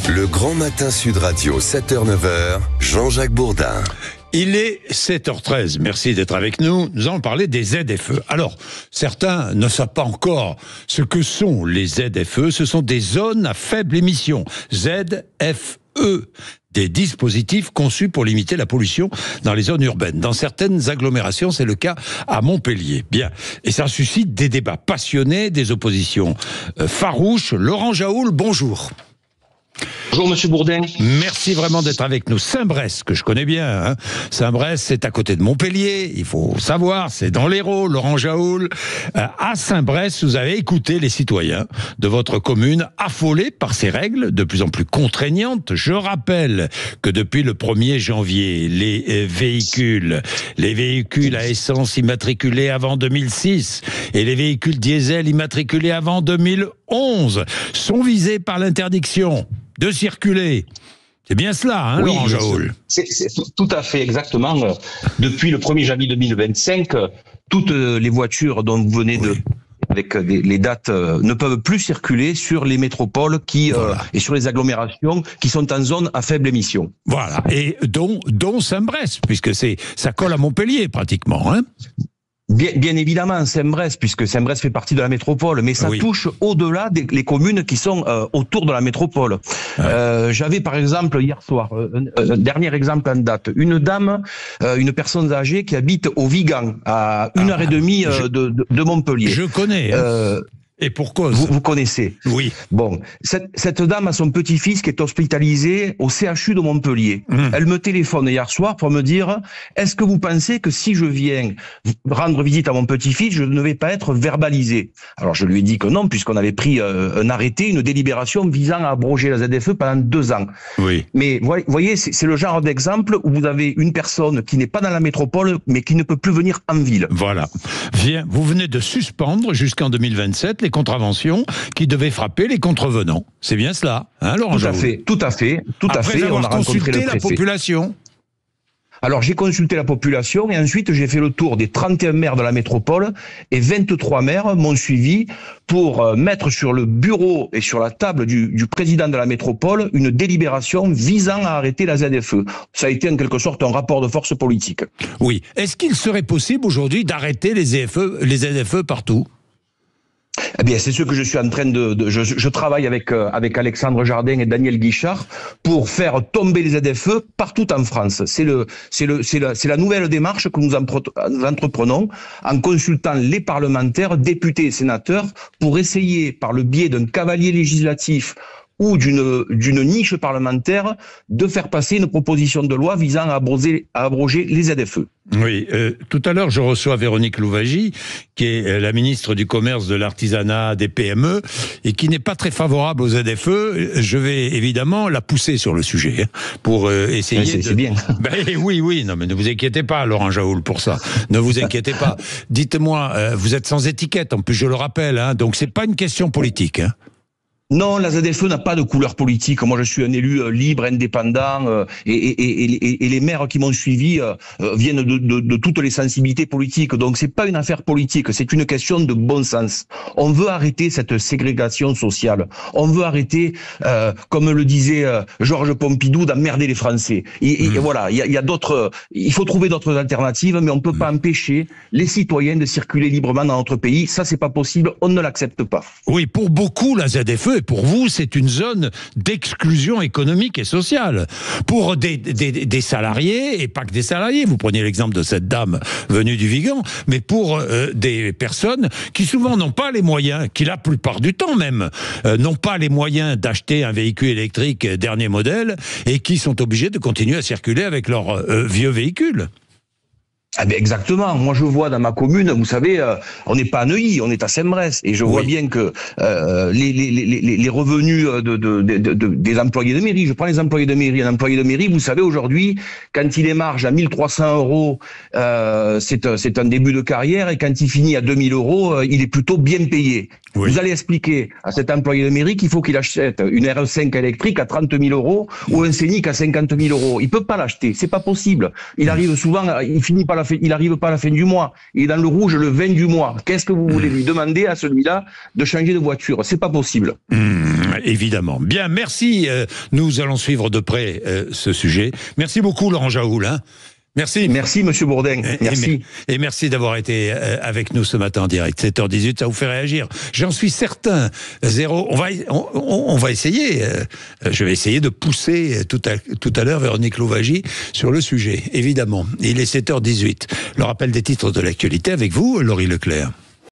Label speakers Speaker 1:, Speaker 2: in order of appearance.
Speaker 1: Le Grand Matin Sud Radio, 7h-9h, Jean-Jacques Bourdin.
Speaker 2: Il est 7h13, merci d'être avec nous. Nous allons parler des ZFE. Alors, certains ne savent pas encore ce que sont les ZFE. Ce sont des zones à faible émission, ZFE. Des dispositifs conçus pour limiter la pollution dans les zones urbaines. Dans certaines agglomérations, c'est le cas à Montpellier. Bien. Et ça suscite des débats passionnés, des oppositions farouches. Laurent Jaoul, bonjour.
Speaker 3: Bonjour Monsieur Bourdin.
Speaker 2: Merci vraiment d'être avec nous. Saint-Brest, que je connais bien. Hein. Saint-Brest, c'est à côté de Montpellier. Il faut savoir, c'est dans l'Hérault, Laurent Jaoul. À Saint-Brest, vous avez écouté les citoyens de votre commune affolés par ces règles de plus en plus contraignantes. Je rappelle que depuis le 1er janvier, les véhicules à essence immatriculés avant 2006 et les véhicules diesel immatriculés avant 2011 sont visés par l'interdiction de circuler. C'est bien cela, hein, oui, Laurent Jaoul?
Speaker 3: C'est tout à fait, exactement. Depuis le 1er janvier 2025, toutes les voitures dont vous venez avec les dates ne peuvent plus circuler sur les métropoles et sur les agglomérations qui sont en zone à faible émission.
Speaker 2: Voilà, et dont Saint-Brest, puisque ça colle à Montpellier pratiquement, hein.
Speaker 3: Bien évidemment, Saint-Brest, puisque Saint-Brest fait partie de la métropole, mais ça touche au-delà des communes qui sont autour de la métropole. Ouais. J'avais par exemple hier soir, un dernier exemple en date, une personne âgée qui habite au Vigan, à 1h30 de Montpellier.
Speaker 2: Je connais. Et pour cause.
Speaker 3: Vous connaissez.
Speaker 2: Oui.
Speaker 3: Bon, cette dame a son petit-fils qui est hospitalisé au CHU de Montpellier. Elle me téléphone hier soir pour me dire, est-ce que vous pensez que si je viens rendre visite à mon petit-fils, je ne vais pas être verbalisé? Alors je lui ai dit que non, puisqu'on avait pris un arrêté, une délibération visant à abroger la ZFE pendant 2 ans.
Speaker 2: Oui.
Speaker 3: Mais voyez, c'est le genre d'exemple où vous avez une personne qui n'est pas dans la métropole, mais qui ne peut plus venir en ville.
Speaker 2: Voilà. Vous venez de suspendre jusqu'en 2027 les contraventions qui devaient frapper les contrevenants. C'est bien cela, hein, Laurent Jaoul?
Speaker 3: Tout à fait.
Speaker 2: Après avoir consulté la population.
Speaker 3: Alors, j'ai consulté la population et ensuite, j'ai fait le tour des 31 maires de la métropole et 23 maires m'ont suivi pour mettre sur le bureau et sur la table du président de la métropole une délibération visant à arrêter la ZFE. Ça a été en quelque sorte un rapport de force politique.
Speaker 2: Oui. Est-ce qu'il serait possible aujourd'hui d'arrêter les ZFE partout?
Speaker 3: Eh bien, c'est ce que je suis en train je travaille avec Alexandre Jardin et Daniel Guichard pour faire tomber les ZFE partout en France. C'est la nouvelle démarche que nous entreprenons en consultant les parlementaires, députés et sénateurs pour essayer, par le biais d'un cavalier législatif ou d'une niche parlementaire, de faire passer une proposition de loi visant à abroger les ZFE.
Speaker 2: Oui, tout à l'heure, je reçois Véronique Louwagie, qui est la ministre du Commerce, de l'Artisanat, des PME, et qui n'est pas très favorable aux ZFE. Je vais évidemment la pousser sur le sujet, pour essayer
Speaker 3: c'est bien.
Speaker 2: Oui, non mais ne vous inquiétez pas, Laurent Jaoul, pour ça. Ne vous inquiétez pas. Dites-moi, vous êtes sans étiquette, en plus je le rappelle, hein, donc c'est pas une question politique, hein.
Speaker 3: Non, la ZFE n'a pas de couleur politique. Moi, je suis un élu libre, indépendant, et les maires qui m'ont suivi viennent de toutes les sensibilités politiques. Donc, c'est pas une affaire politique, c'est une question de bon sens. On veut arrêter cette ségrégation sociale. On veut arrêter, comme le disait Georges Pompidou, d'emmerder les Français. Et voilà, il y a d'autres. Il faut trouver d'autres alternatives, mais on peut pas empêcher les citoyens de circuler librement dans notre pays. Ça, c'est pas possible. On ne l'accepte pas.
Speaker 2: Oui, pour beaucoup, la ZFE. Et pour vous, c'est une zone d'exclusion économique et sociale. Pour des salariés, et pas que des salariés, vous preniez l'exemple de cette dame venue du Vigan, mais pour des personnes qui souvent n'ont pas les moyens, qui la plupart du temps même, n'ont pas les moyens d'acheter un véhicule électrique dernier modèle, et qui sont obligés de continuer à circuler avec leur vieux véhicule.
Speaker 3: Ah ben exactement. Moi, je vois dans ma commune, vous savez, on n'est pas à Neuilly, on est à Saint-Brest, et je vois bien que les revenus des employés de mairie. Je prends les employés de mairie. Un employé de mairie, vous savez, aujourd'hui, quand il émarge à 1 300 €, c'est un début de carrière, et quand il finit à 2 000 €, il est plutôt bien payé. Oui. Vous allez expliquer à cet employé de mairie qu'il faut qu'il achète une RE5 électrique à 30 000 € ou un Scénic à 50 000 €. Il peut pas l'acheter, c'est pas possible. Il arrive souvent, il arrive pas à la fin du mois. Il est dans le rouge le 20 du mois. Qu'est-ce que vous voulez lui demander à celui-là de changer de voiture? C'est pas possible.
Speaker 2: évidemment. Bien, merci. Nous allons suivre de près ce sujet. Merci beaucoup, Laurent Jaoul. Merci.
Speaker 3: Merci, Monsieur Bourdin. Merci.
Speaker 2: Et merci d'avoir été avec nous ce matin en direct. 7h18, ça vous fait réagir. J'en suis certain. On va essayer. Je vais essayer de pousser tout à l'heure Véronique Louwagie sur le sujet, évidemment. Il est 7h18. Le rappel des titres de l'actualité avec vous, Laurie Leclerc.